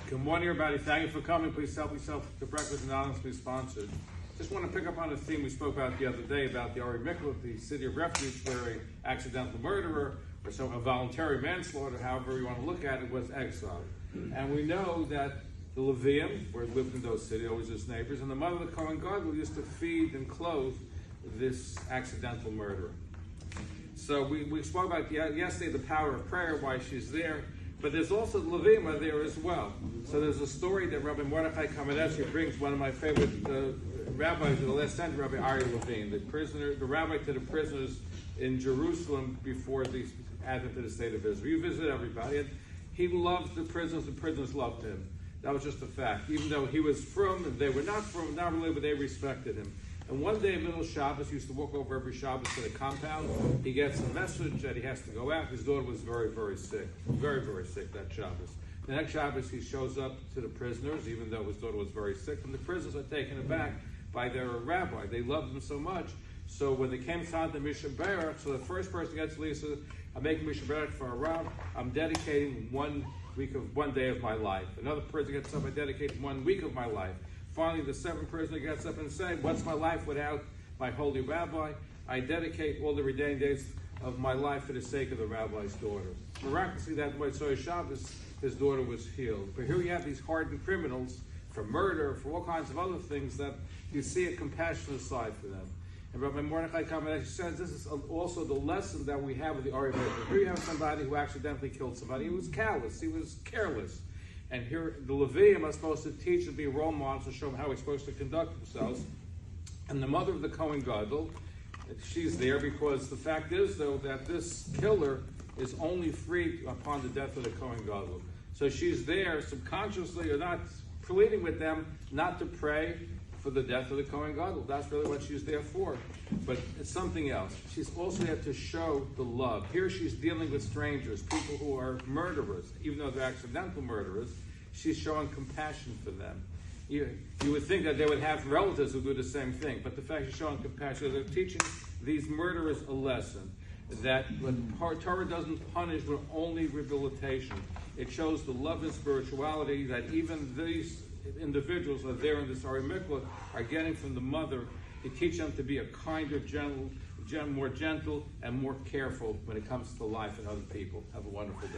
Good morning, everybody. Thank you for coming. Please help yourself to breakfast and anonymously sponsored. Just want to pick up on a theme we spoke about the other day about the AM Minyan, the city of refuge, where an accidental murderer or some involuntary manslaughter, however you want to look at it, was exiled. And we know that the Levim, where lived in those cities, always his neighbors, and the mother of the Cohain Gadol used to feed and clothe this accidental murderer. So we spoke about yesterday the power of prayer, why she's there. But there's also the Levim are there as well. So there's a story that Rabbi Mordechai Kamenetsky brings, one of my favorite rabbis of the last century, Rabbi Ari Levim, the rabbi to the prisoners in Jerusalem before the advent of the state of Israel. He visited everybody, and he loved the prisoners loved him. That was just a fact. Even though he was from, and they were not from, not really, but they respected him. And one day, middle of Shabbos, he used to walk over every Shabbos to the compound. He gets a message that he has to go out. His daughter was very, very sick. Very, very sick that Shabbos. The next Shabbos, he shows up to the prisoners, even though his daughter was very sick. And the prisoners are taken aback by their rabbi. They loved him so much. So when they came to the Mishnah Berach, so the first person gets to leave says, I'm making Mishnah Berach for a Rav. I'm dedicating 1 day of my life. Another person gets up, I dedicate 1 week of my life. Finally, the seventh prisoner gets up and says, what's my life without my holy rabbi? I dedicate all the remaining days of my life for the sake of the rabbi's daughter. Miraculously, that Motzei Shabbos, his daughter was healed. But here you have these hardened criminals for murder, for all kinds of other things that you see a compassionate side for them. And Rabbi Mordechai Kamenetsky says this is also the lesson that we have with the Ari Minyan. Here you have somebody who accidentally killed somebody. He was callous. He was careless. And here, the Levim are supposed to teach and be role models to show them how we're supposed to conduct themselves. And the mother of the Cohain Gadol, she's there because the fact is, though, that this killer is only freed upon the death of the Cohain Gadol. So she's there subconsciously or not pleading with them not to pray for the death of the Cohain Gadol. That's really what she's there for. But it's something else. She's also there to show the love. Here she's dealing with strangers, people who are murderers, even though they're accidental murderers. She's showing compassion for them. You would think that they would have relatives who do the same thing, but the fact she's showing compassion, they're teaching these murderers a lesson that Torah doesn't punish with only rehabilitation. It shows the love and spirituality that even these individuals are there in this Ari Minyan are getting from the mother to teach them to be a kinder, more gentle, and more careful when it comes to life and other people. Have a wonderful day.